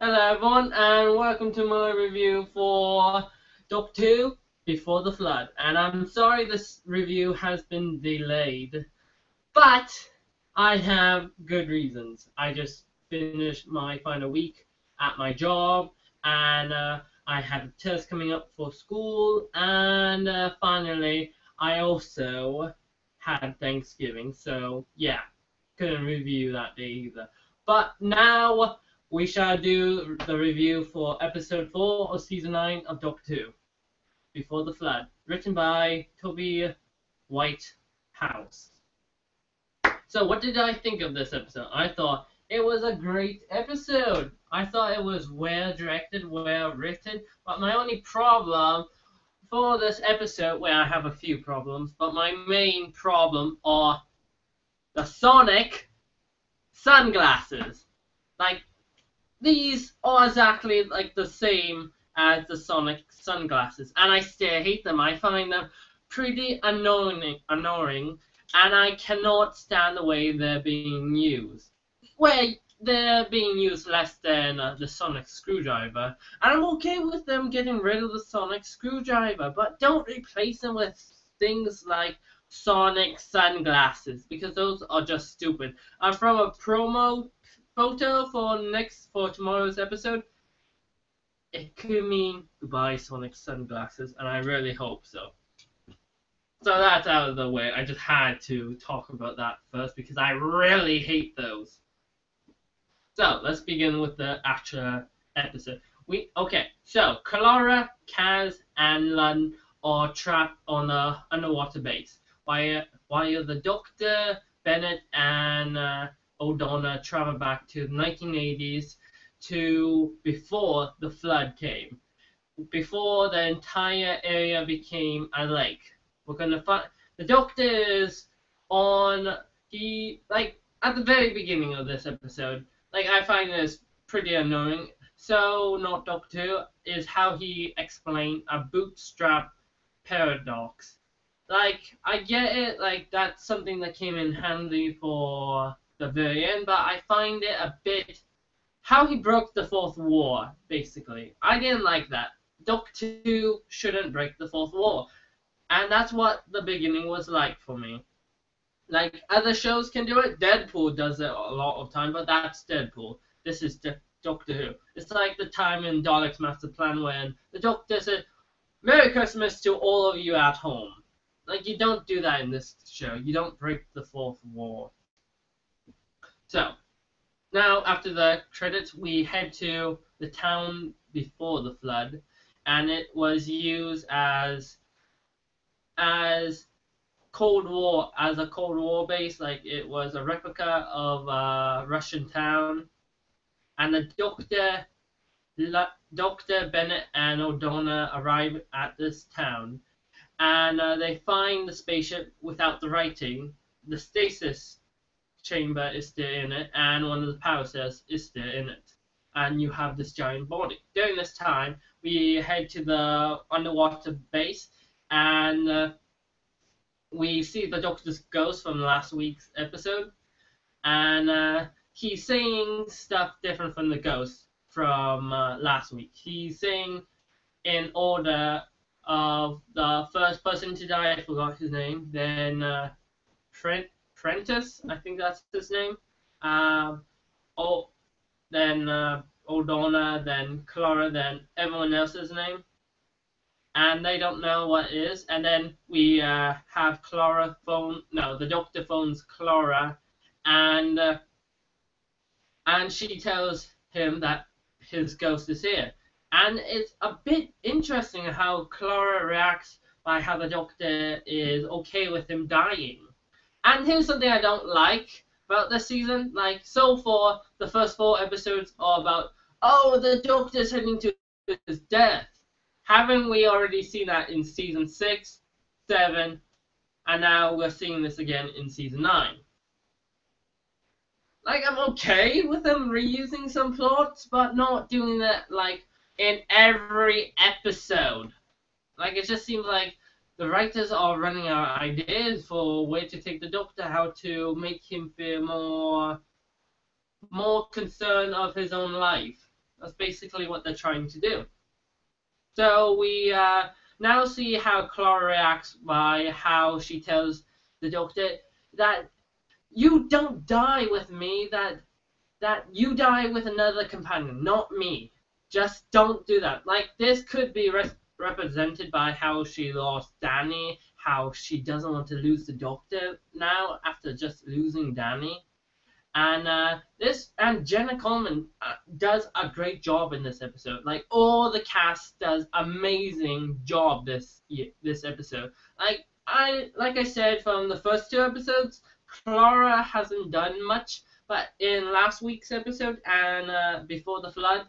Hello everyone and welcome to my review for Doctor Who Before the Flood. And I'm sorry this review has been delayed, but I have good reasons. I just finished my final week at my job and I had a test coming up for school and finally I also had Thanksgiving. So yeah, couldn't review that day either. But now we shall do the review for episode 4 of season 9 of Doctor Who, Before the Flood, written by Toby Whitehouse. So what did I think of this episode? I thought it was a great episode. I thought it was well directed, well written, but my only problem for this episode, well, I have a few problems, but my main problem are the Sonic sunglasses. Like, these are exactly like the same as the Sonic sunglasses, and I still hate them. I find them pretty annoying, and I cannot stand the way they're being used. Well, they're being used less than the Sonic screwdriver, and I'm okay with them getting rid of the Sonic screwdriver, but don't replace them with things like Sonic sunglasses, because those are just stupid. And from a promo photo for tomorrow's episode, it could mean goodbye Sonic sunglasses, and I really hope so. So that's out of the way. I just had to talk about that first because I really hate those. So let's begin with the actual episode. So Clara, Kaz, and Lund are trapped on a underwater base while the Doctor, Bennett, and O'Donnell travel back to the 1980s to before the flood came, before the entire area became a lake. We're gonna find the Doctor is on at the very beginning of this episode. I find this pretty annoying. So not Doctor Who is how he explained a bootstrap paradox. I get it, that's something that came in handy for the very end, but I find it a bit how he broke the fourth wall, basically. I didn't like that. Doctor Who shouldn't break the fourth wall. And that's what the beginning was like for me. Other shows can do it. Deadpool does it a lot of time, but that's Deadpool. This is Doctor Who. It's like the time in Dalek's Master Plan when the Doctor said, "Merry Christmas to all of you at home." You don't do that in this show. You don't break the fourth wall. So, now after the credits, we head to the town before the flood, and it was used as a Cold War base. It was a replica of a Russian town, and the Doctor Bennett and O'Donnell arrive at this town, and they find the spaceship without the writing. The stasis chamber is still in it, and one of the power cells is still in it. And you have this giant body. During this time, we head to the underwater base, and we see the Doctor's ghost from last week's episode, and he's saying stuff different from the ghost from last week. He's saying in order of the first person to die, I forgot his name, then Prentice, I think that's his name, then O'Donnell, then Clara, then everyone else's name. And they don't know what it is. And then we have the Doctor phones Clara, and she tells him that his ghost is here. And it's a bit interesting how Clara reacts by how the Doctor is okay with him dying. And here's something I don't like about this season. So far, the first 4 episodes are about, oh, the Doctor's heading to his death. Haven't we already seen that in season 6, 7, and now we're seeing this again in season 9? I'm okay with them reusing some plots, but not doing that, in every episode. It just seems like the writers are running out of ideas for where to take the Doctor, how to make him feel more concerned of his own life. That's basically what they're trying to do. So we now see how Clara reacts by how she tells the Doctor that you don't die with me, that you die with another companion, not me. Just don't do that. Like, this could be represented by how she lost Danny, how she doesn't want to lose the Doctor now after just losing Danny. And Jenna Coleman does a great job in this episode. Like, all the cast does amazing job this episode. Like I said from the first two episodes, Clara hasn't done much, but in last week's episode and Before the Flood,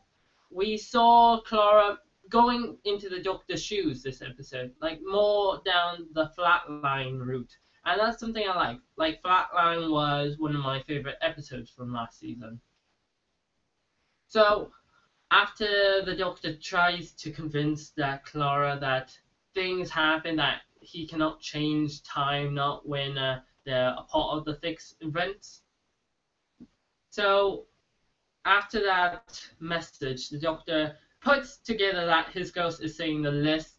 we saw Clara going into the Doctor's shoes this episode, like more down the flatline route. And that's something I like. Like, Flatline was one of my favorite episodes from last season. So, after the Doctor tries to convince Clara that things happen, that he cannot change time, not when they're a part of the fixed events. So, after that message, the Doctor puts together that his ghost is saying the list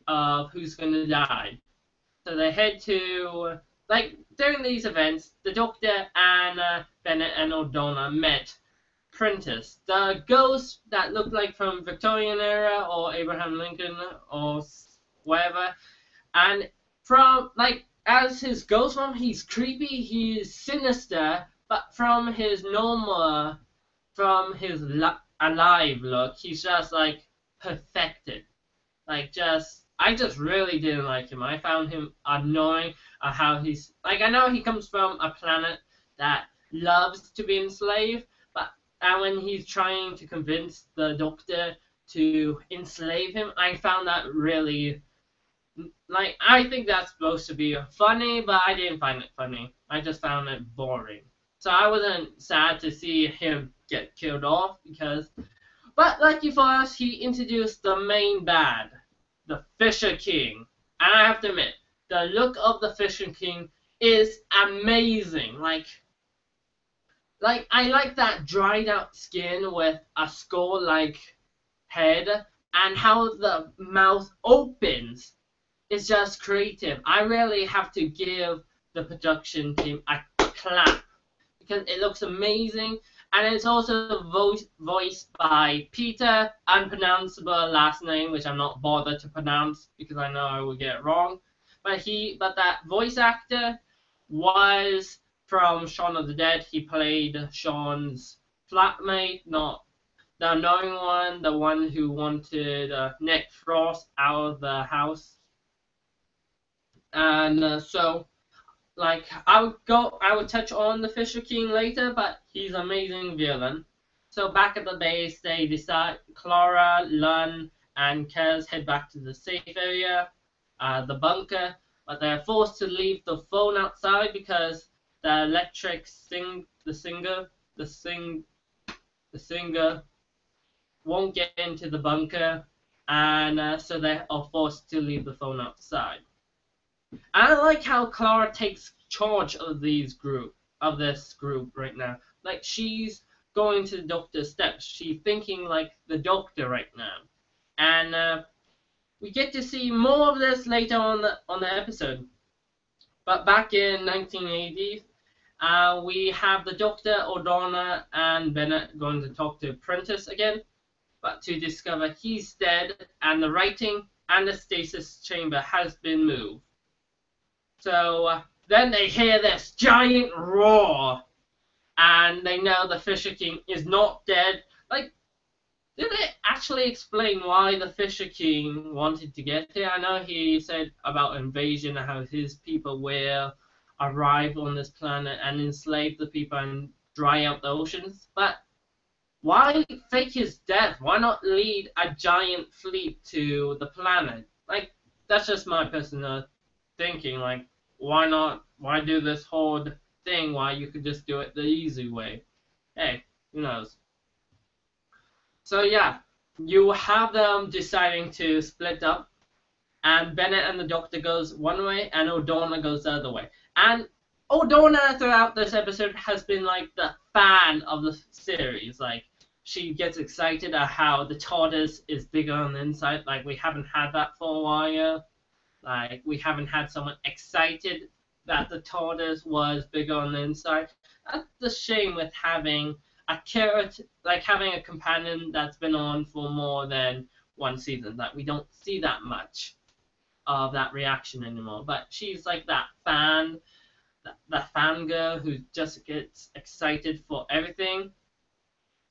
of who's going to die. So they head to, like, during these events, the Doctor and Bennett and O'Donnell met Prentice, the ghost that looked like from Victorian era or Abraham Lincoln or whatever. And from, like, as his ghost form, he's creepy, he's sinister, but from his normal, from his alive look, he's just, like, perfected. Like, I just really didn't like him. I found him annoying. How he's, like, I know he comes from a planet that loves to be enslaved, and when he's trying to convince the Doctor to enslave him, I found that really, like, I think that's supposed to be funny, but I didn't find it funny. I just found it boring. So I wasn't sad to see him get killed off but lucky for us, he introduced the main bad, the Fisher King. And I have to admit, the look of the Fisher King is amazing. Like I like that dried out skin with a skull-like head, and how the mouth opens is just creative. I really have to give the production team a clap because it looks amazing. And it's also voiced by Peter, unpronounceable last name, which I'm not bothered to pronounce because I know I will get it wrong. But that voice actor was from Shaun of the Dead. He played Shaun's flatmate, not the annoying one, the one who wanted Nick Frost out of the house. And so, like, I would touch on the Fisher King later, but he's an amazing villain. So back at the base, they decide Clara, Lun, and Kez head back to the safe area, the bunker, but they're forced to leave the phone outside because the electric singer won't get into the bunker, and so they are forced to leave the phone outside. I like how Clara takes charge of this group right now. Like, she's going to the Doctor's steps. She's thinking like the Doctor right now. And we get to see more of this later on the episode. But back in 1980, we have the Doctor, O'Donnell, and Bennett going to talk to Prentice again, but to discover he's dead and the writing and the stasis chamber has been moved. So then they hear this giant roar, and they know the Fisher King is not dead. Like, did they actually explain why the Fisher King wanted to get here? I know he said about invasion and how his people will arrive on this planet and enslave the people and dry out the oceans, but why fake his death? Why not lead a giant fleet to the planet? Like, that's just my personal thinking. Like, why not? Why do this whole thing? Why you could just do it the easy way? Hey, who knows? So yeah, you have them deciding to split up, and Bennett and the Doctor goes one way, and O'Donnell goes the other way. And O'Donnell throughout this episode has been like the fan of the series. Like, she gets excited at how the TARDIS is bigger on the inside. Like, we haven't had that for a while. Like, we haven't had someone excited that the TARDIS was bigger on the inside. That's the shame with having a character, like having a companion that's been on for more than one season. That we don't see that much of that reaction anymore. But she's like that fan, that fangirl who just gets excited for everything.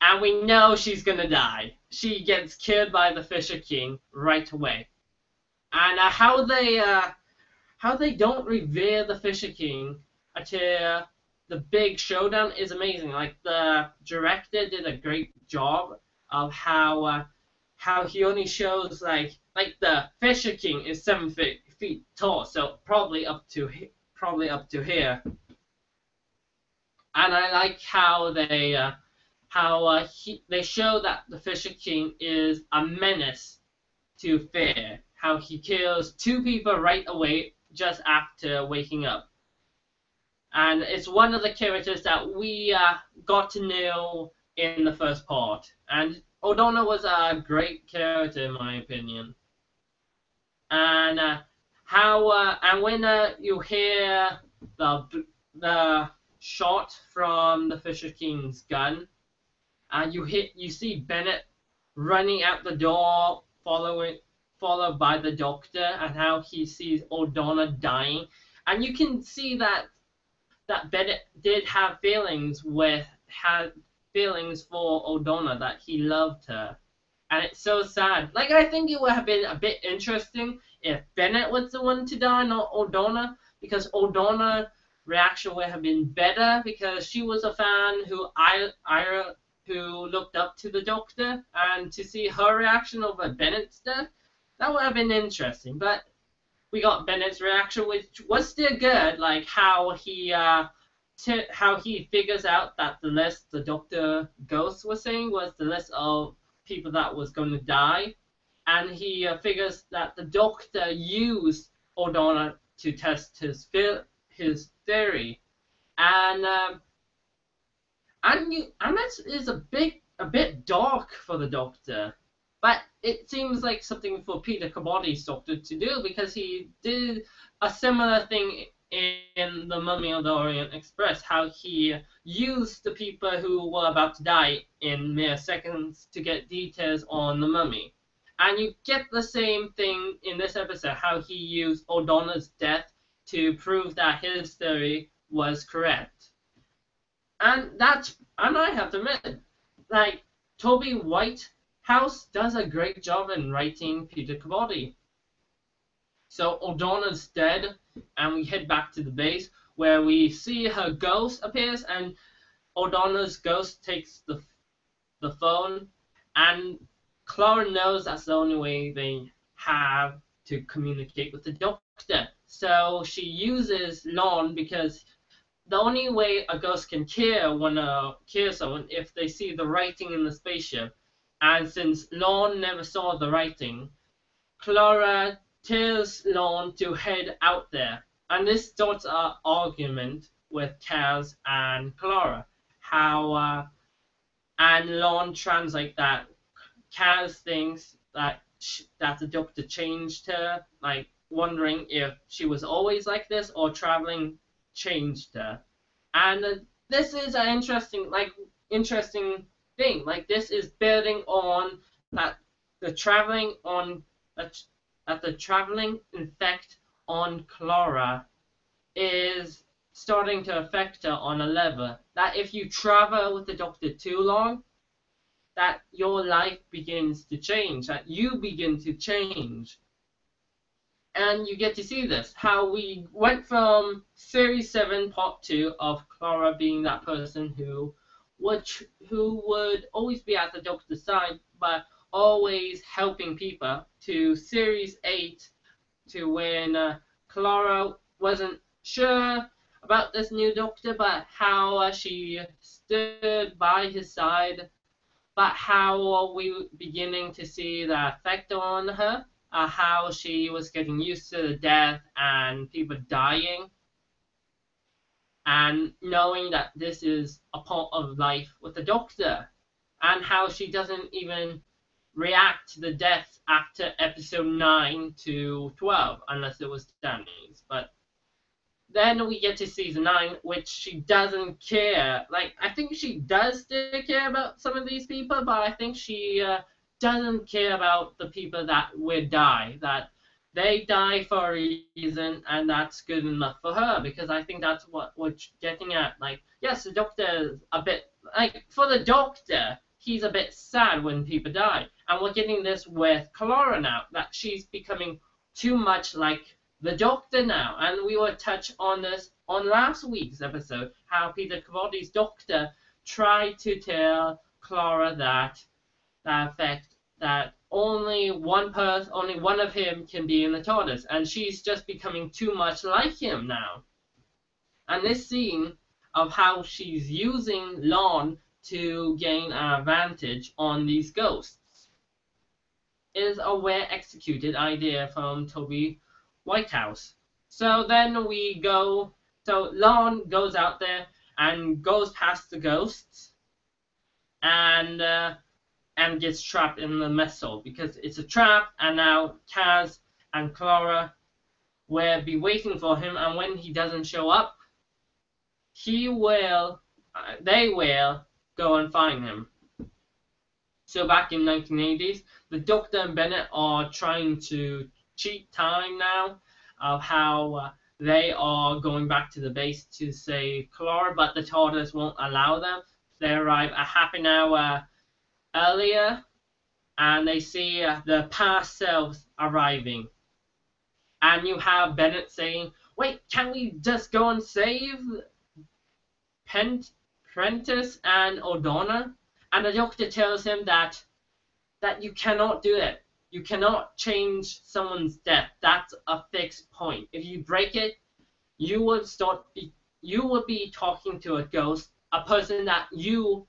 And we know she's gonna die. She gets killed by the Fisher King right away. And how they don't revere the Fisher King until the big showdown is amazing. Like, the director did a great job of how he only shows like the Fisher King is 7 feet tall, so probably up to here. And I like how they show that the Fisher King is a menace to fear. How he kills 2 people right away just after waking up. And it's one of the characters that we got to know in the first part. And O'Donnell was a great character in my opinion. And when you hear the shot from the Fisher King's gun, and you see Bennett running out the door, followed by the Doctor, and how he sees O'Donnell dying, and you can see that Bennett did have feelings for O'Donnell, that he loved her, and it's so sad. Like, I think it would have been a bit interesting if Bennett was the one to die, not O'Donnell, because O'Donnell's reaction would have been better, because she was a fan who looked up to the Doctor, and to see her reaction over Bennett's death, that would have been interesting. But we got Bennett's reaction, which was still good, like how he figures out that the list the Dr. Ghost was saying was the list of people that was going to die, and he figures that the Doctor used O'Donnell to test his theory, and that is a bit dark for the Doctor. But it seems like something for Peter Capaldi's Doctor to do, because he did a similar thing in The Mummy of the Orient Express, how he used the people who were about to die in mere seconds to get details on the mummy. And you get the same thing in this episode, how he used O'Donnell's death to prove that his theory was correct. And I have to admit, like, Toby Whitehouse does a great job in writing Peter Capaldi. So O'Donnell's dead, and we head back to the base, where we see her ghost appears, and O'Donnell's ghost takes the phone, and Clara knows that's the only way they have to communicate with the Doctor. So she uses Lorne, because the only way a ghost can kill someone if they see the writing in the spaceship. And since Lorne never saw the writing, Clara tells Lorne to head out there. And this starts an argument with Kaz and Clara. And Lorne translates that Kaz thinks that the Doctor changed her, like wondering if she was always like this or traveling changed her. And this is an interesting thing. Like, this is building on that the traveling effect on Clara is starting to affect her on a level that if you travel with the Doctor too long, that your life begins to change, that you begin to change. And you get to see this, how we went from Series 7, Part 2 of Clara being that person who would always be at the Doctor's side, but always helping people, to Series 8, to when Clara wasn't sure about this new Doctor, but how she stood by his side, but how we were beginning to see the effect on her. How she was getting used to the death and people dying, and knowing that this is a part of life with the Doctor. and how she doesn't even react to the death after episode 9 to 12, unless it was Danny's. But then we get to season 9, which she doesn't care. Like, I think she does still care about some of these people, but I think she doesn't care about the people that would die. That they die for a reason, and that's good enough for her, because I think that's what we're getting at. Like, yes, the Doctor is a bit, like, for the Doctor, he's a bit sad when people die. And we're getting this with Clara now, that she's becoming too much like the Doctor now. And we will touch on this on last week's episode, how Peter Capaldi's Doctor tried to tell Clara that only one of him can be in the TARDIS, and she's just becoming too much like him now. And this scene of how she's using Lorne to gain an advantage on these ghosts is a well-executed idea from Toby Whitehouse. So then Lorne goes out there and goes past the ghosts and gets trapped in the missile because it's a trap, and now Kaz and Clara will be waiting for him, and when he doesn't show up, they will go and find him. So back in 1980s, the Doctor and Bennett are trying to cheat time now of how they are going back to the base to save Clara, but the TARDIS won't allow them. They arrive a half an hour earlier, and they see the past selves arriving. And you have Bennett saying, "Wait, can we just go and save Prentice and O'Donnell?" And the Doctor tells him that you cannot do it. You cannot change someone's death. That's a fixed point. If you break it, you would be talking to a ghost, a person that you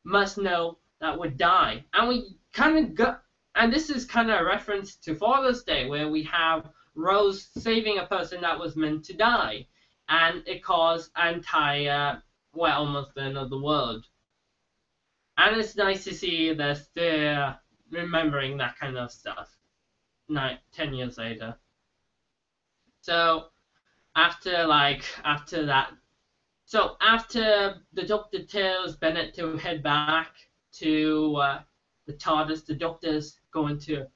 must know that would die. And we kind of got, and this is kind of a reference to Father's Day, where we have Rose saving a person that was meant to die, and it caused almost the end of the world. And it's nice to see they're still remembering that kind of stuff 10 years later. So after the Doctor tells Bennett to head back to the TARDIS, the Doctor's going to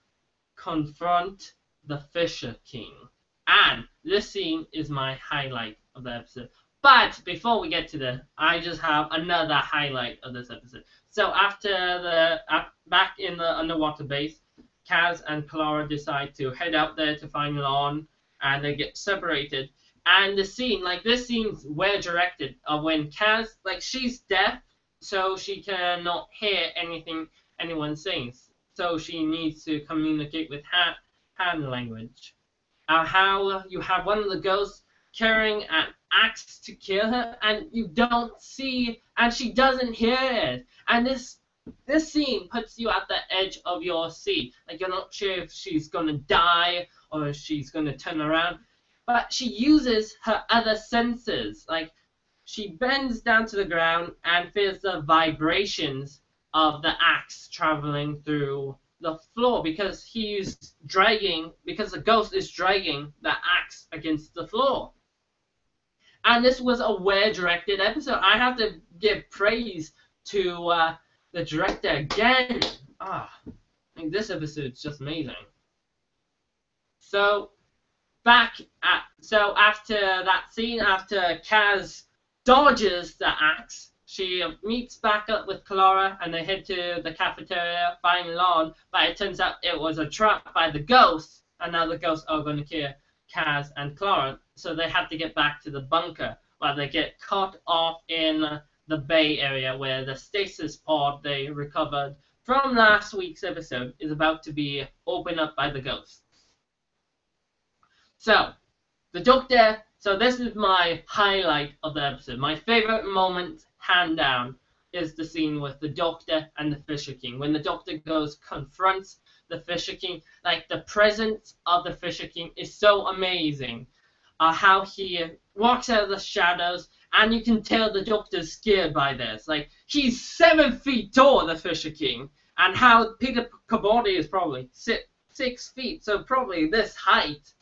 confront the Fisher King. And this scene is my highlight of the episode. But before we get to that, I just have another highlight of this episode. So after back in the underwater base, Kaz and Clara decide to head out there to find Lorne, and they get separated. And this scene's well directed of when Kaz, she's deaf, so she cannot hear anything anyone says. So she needs to communicate with hand language. How you have one of the ghosts carrying an axe to kill her, and you don't see, and she doesn't hear it. And this scene puts you at the edge of your seat. You're not sure if she's gonna die or if she's gonna turn around. But she uses her other senses. She bends down to the ground and feels the vibrations of the axe traveling through the floor because the ghost is dragging the axe against the floor. And this was a well-directed episode. I have to give praise to the director again. This episode's just amazing. So after that scene, after Kaz dodges the axe, she meets back up with Clara, and they head to the cafeteria, find Lorne, but it turns out it was a trap by the ghosts, and now the ghosts are going to kill Kaz and Clara, so they have to get back to the bunker, while they get caught off in the bay area where the stasis pod they recovered from last week's episode is about to be opened up by the ghosts. So this is my highlight of the episode. My favorite moment, hand down, is the scene with the Doctor and the Fisher King. When the Doctor confronts the Fisher King, the presence of the Fisher King is so amazing. How he walks out of the shadows And you can tell the Doctor's scared by this. Like, he's 7 feet tall, the Fisher King, and how Peter Capaldi is probably 6 feet, so probably this height.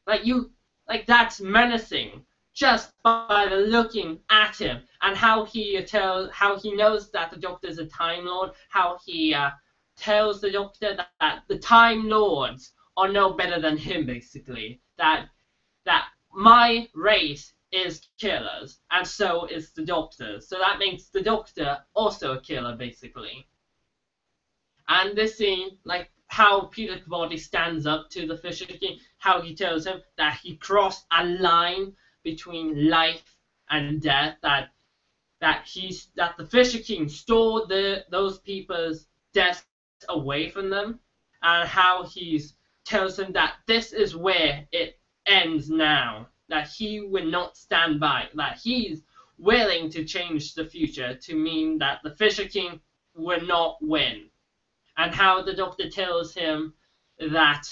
Like that's menacing just by the looking at him, and how he knows that the Doctor is a Time Lord, how he tells the Doctor that the Time Lords are no better than him, basically. That my race is killers, and so is the Doctor. So that makes the Doctor also a killer, basically. And this scene, like how Peter Capaldi stands up to the Fisher King, how he tells him that he crossed a line between life and death, that the Fisher King stole those people's deaths away from them, and how he tells him that this is where it ends now, that he will not stand by, that he's willing to change the future to mean that the Fisher King will not win. And how the Doctor tells him that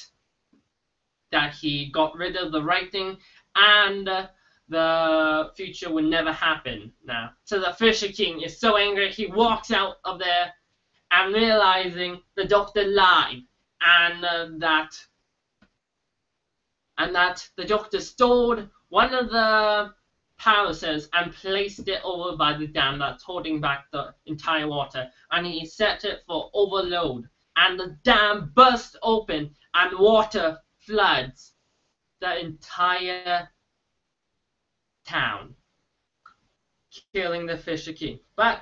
he got rid of the writing and the future will never happen now. So the Fisher King is so angry, he walks out of there and realizing the Doctor lied, and that the Doctor stole one of the power cells and placed it over by the dam that's holding back the entire water, and he set it for overload, and the dam bursts open and water floods the entire town, killing the Fisher King. But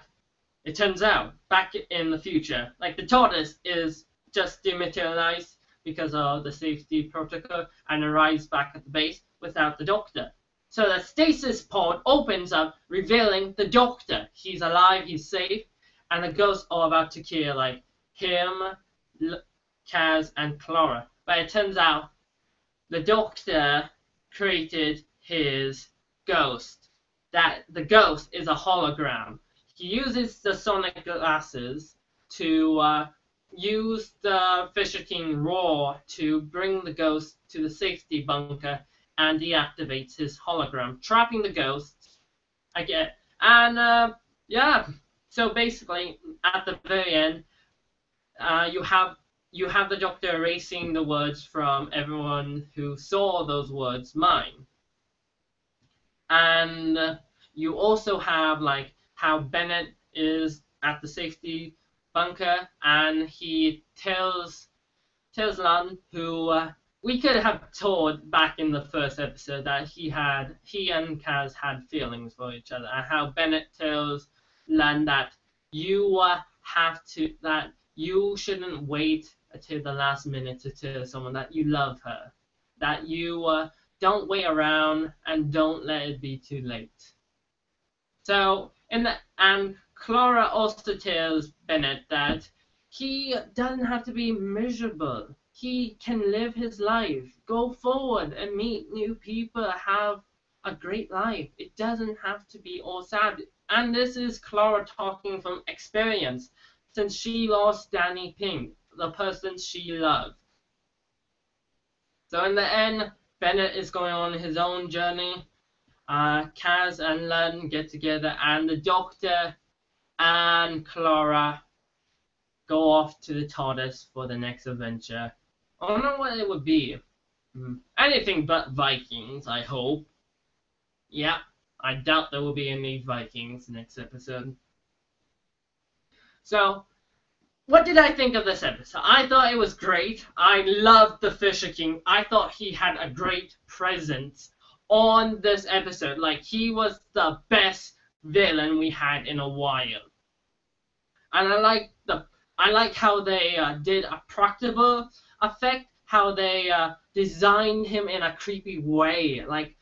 it turns out, back in the future, like the TARDIS is just dematerialized because of the safety protocol and arrives back at the base without the Doctor. So the stasis pod opens up, revealing the Doctor. He's alive, he's safe, and the ghosts are about to kill like him, Kaz, and Clara. But it turns out the Doctor created his ghost. That the ghost is a hologram. He uses the sonic glasses to use the Fisher King roar to bring the ghost to the safety bunker and deactivates his hologram, trapping the ghosts again. And yeah, so basically at the very end, you have the Doctor erasing the words from everyone who saw those words mine. And you also have like how Bennett is at the safety bunker, and he tells Lan, who we could have told back in the first episode that he and Kaz had feelings for each other, and how Bennett tells Lan that you shouldn't wait until the last minute to tell someone that you love her, that you don't wait around and don't let it be too late. So and Clara also tells Bennett that he doesn't have to be miserable. He can live his life, go forward and meet new people, have a great life. It doesn't have to be all sad. And this is Clara talking from experience, since she lost Danny Pink, the person she loved. So in the end, Bennett is going on his own journey. Kaz and Len get together, and the Doctor and Clara go off to the TARDIS for the next adventure. I don't know what it would be. Anything but Vikings, I hope. Yeah, I doubt there will be any Vikings next episode. So, what did I think of this episode? I thought it was great. I loved the Fisher King. I thought he had a great presence on this episode. Like, he was the best villain we had in a while. And I like how they did a practical effect, how they designed him in a creepy way. Like,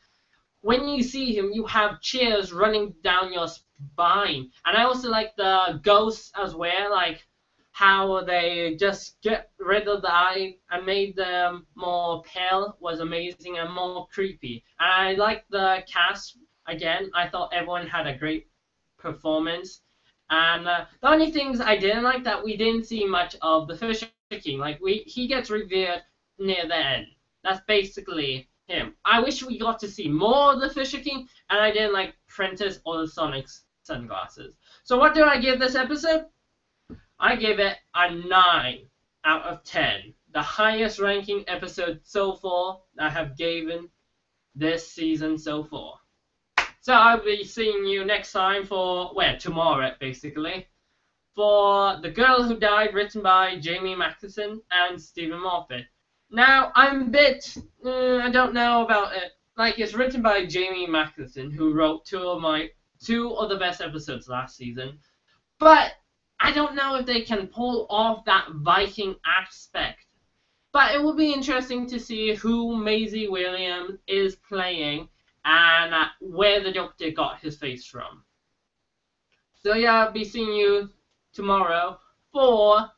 when you see him, you have chills running down your spine. And I also like the ghosts as well, like how they just get rid of the eye and made them more pale was amazing and more creepy. And I like the cast again. I thought everyone had a great performance. And the only things I didn't like that we didn't see much of the Fisher King. Like he gets revealed near the end. That's basically him. I wish we got to see more of the Fisher King, and I didn't like Prentice or the Sonic's sunglasses. So what do I give this episode? I give it a 9 out of 10. The highest ranking episode so far I have given this season so far. So I'll be seeing you next time for, well, tomorrow basically, for The Girl Who Died, written by Jamie Matheson and Stephen Moffat. Now, I'm a bit, I don't know about it. Like, it's written by Jamie Matheson, who wrote two of the best episodes last season. But I don't know if they can pull off that Viking aspect. But it will be interesting to see who Maisie Williams is playing and where the Doctor got his face from. So yeah, I'll be seeing you tomorrow for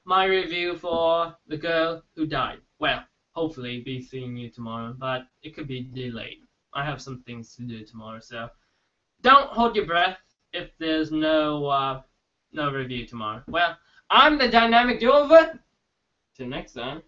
my review for The Girl Who Died. Well, hopefully be seeing you tomorrow, but it could be delayed. I have some things to do tomorrow, so don't hold your breath if there's no review tomorrow. Well, I'm the Dynamic Duo. Till next time.